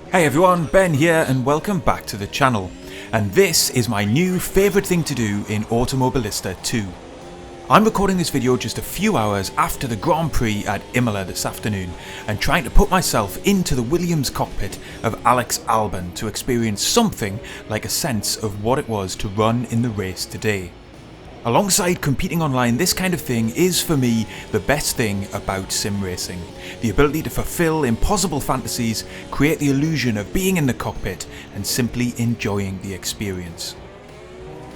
Hey everyone, Ben here and welcome back to the channel. And this is my new favourite thing to do in Automobilista 2. I'm recording this video just a few hours after the Grand Prix at Imola this afternoon and trying to put myself into the Williams cockpit of Alex Albon to experience something like a sense of what it was to run in the race today. Alongside competing online, this kind of thing is for me the best thing about sim racing. The ability to fulfill impossible fantasies, create the illusion of being in the cockpit and simply enjoying the experience.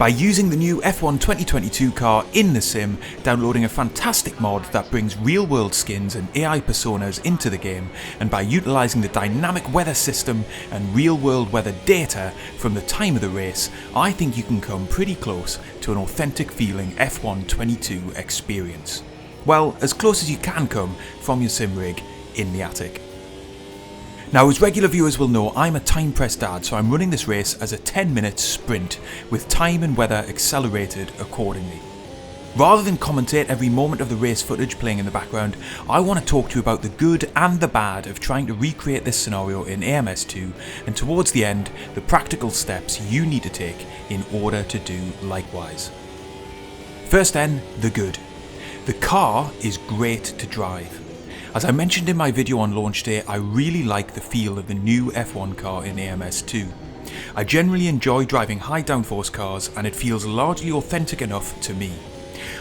By using the new F1 2022 car in the sim, downloading a fantastic mod that brings real world skins and AI personas into the game, and by utilising the dynamic weather system and real world weather data from the time of the race, I think you can come pretty close to an authentic feeling F1 22 experience. Well, as close as you can come from your sim rig in the attic. Now, as regular viewers will know, I'm a time pressed dad, so I'm running this race as a 10-minute sprint with time and weather accelerated accordingly. Rather than commentate every moment of the race footage playing in the background, I want to talk to you about the good and the bad of trying to recreate this scenario in AMS2, and towards the end, the practical steps you need to take in order to do likewise. First then, the good. The car is great to drive. As I mentioned in my video on launch day, I really like the feel of the new F1 car in AMS2. I generally enjoy driving high downforce cars and it feels largely authentic enough to me.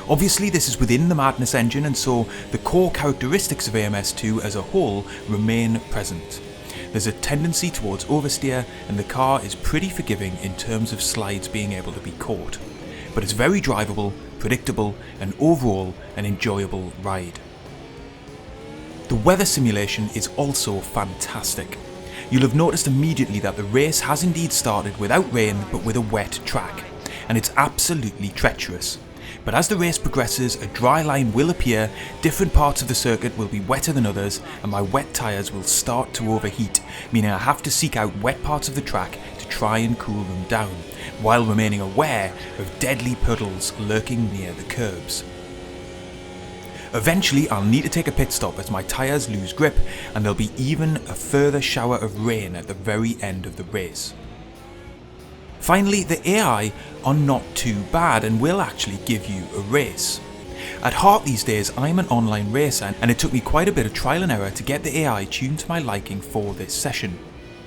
Obviously this is within the Madness engine, and so the core characteristics of AMS2 as a whole remain present. There's a tendency towards oversteer and the car is pretty forgiving in terms of slides being able to be caught. But it's very drivable, predictable and overall an enjoyable ride. The weather simulation is also fantastic. You'll have noticed immediately that the race has indeed started without rain but with a wet track, and it's absolutely treacherous. But as the race progresses, a dry line will appear, different parts of the circuit will be wetter than others, and my wet tyres will start to overheat, meaning I have to seek out wet parts of the track to try and cool them down, while remaining aware of deadly puddles lurking near the curbs. Eventually I'll need to take a pit stop as my tyres lose grip, and there'll be even a further shower of rain at the very end of the race. Finally, the AI are not too bad and will actually give you a race. At heart these days I'm an online racer, and it took me quite a bit of trial and error to get the AI tuned to my liking for this session.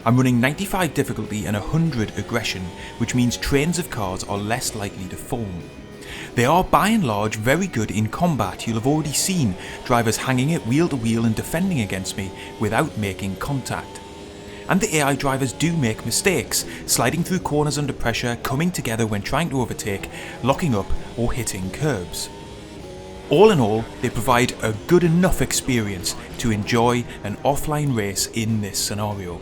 I'm running 95 difficulty and 100 aggression, which means trains of cars are less likely to form. They are by and large very good in combat. You'll have already seen drivers hanging it wheel to wheel and defending against me without making contact. And the AI drivers do make mistakes, sliding through corners under pressure, coming together when trying to overtake, locking up or hitting curbs. All in all, they provide a good enough experience to enjoy an offline race in this scenario.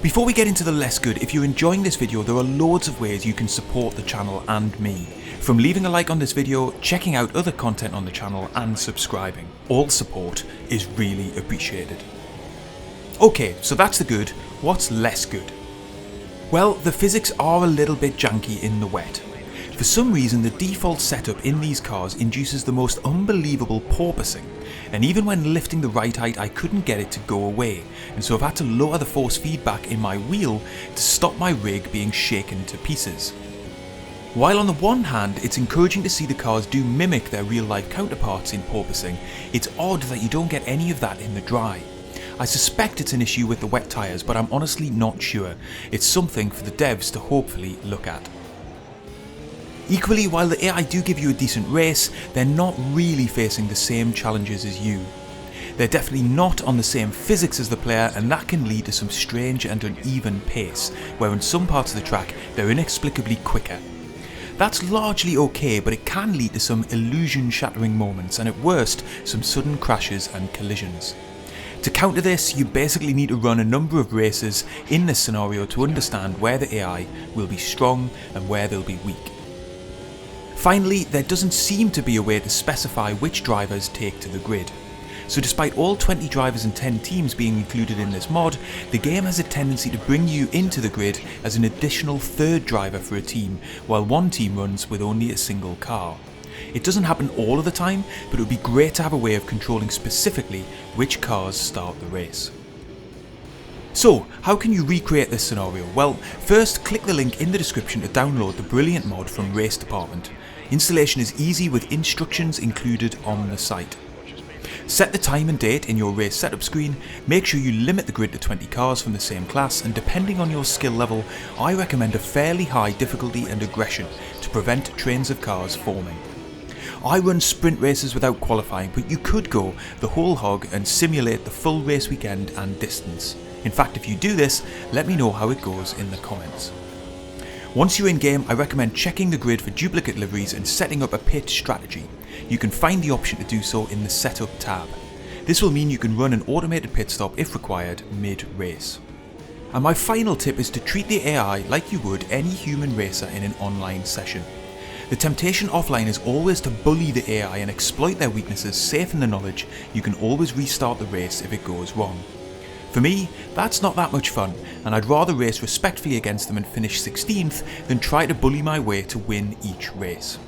Before we get into the less good, if you're enjoying this video, there are loads of ways you can support the channel and me. From leaving a like on this video, checking out other content on the channel and subscribing. All support is really appreciated. Okay, so that's the good. What's less good? Well, the physics are a little bit janky in the wet. For some reason, the default setup in these cars induces the most unbelievable porpoising, and even when lifting the right height I couldn't get it to go away, and so I've had to lower the force feedback in my wheel to stop my rig being shaken to pieces. While on the one hand it's encouraging to see the cars do mimic their real life counterparts in porpoising, it's odd that you don't get any of that in the dry. I suspect it's an issue with the wet tyres, but I'm honestly not sure. It's something for the devs to hopefully look at. Equally, while the AI do give you a decent race, they're not really facing the same challenges as you. They're definitely not on the same physics as the player, and that can lead to some strange and uneven pace, where in some parts of the track they're inexplicably quicker. That's largely okay, but it can lead to some illusion-shattering moments, and at worst, some sudden crashes and collisions. To counter this, you basically need to run a number of races in this scenario to understand where the AI will be strong and where they'll be weak. Finally, there doesn't seem to be a way to specify which drivers take to the grid. So despite all 20 drivers and 10 teams being included in this mod, the game has a tendency to bring you into the grid as an additional third driver for a team, while one team runs with only a single car. It doesn't happen all of the time, but it would be great to have a way of controlling specifically which cars start the race. So, how can you recreate this scenario? Well, first click the link in the description to download the brilliant mod from Race Department. Installation is easy with instructions included on the site. Set the time and date in your race setup screen, make sure you limit the grid to 20 cars from the same class, and depending on your skill level, I recommend a fairly high difficulty and aggression to prevent trains of cars forming. I run sprint races without qualifying, but you could go the whole hog and simulate the full race weekend and distance. In fact, if you do this, let me know how it goes in the comments. Once you're in game, I recommend checking the grid for duplicate liveries and setting up a pit strategy. You can find the option to do so in the Setup tab. This will mean you can run an automated pit stop if required mid-race. And my final tip is to treat the AI like you would any human racer in an online session. The temptation offline is always to bully the AI and exploit their weaknesses, safe in the knowledge you can always restart the race if it goes wrong. For me, that's not that much fun, and I'd rather race respectfully against them and finish 16th than try to bully my way to win each race.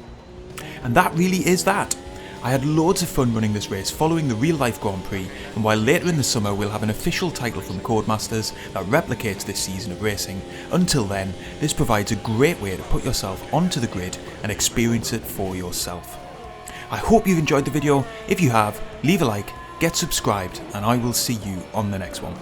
And that really is that. I had loads of fun running this race following the real life Grand Prix, and while later in the summer we'll have an official title from Codemasters that replicates this season of racing, until then this provides a great way to put yourself onto the grid and experience it for yourself. I hope you've enjoyed the video. If you have, leave a like, get subscribed, and I will see you on the next one.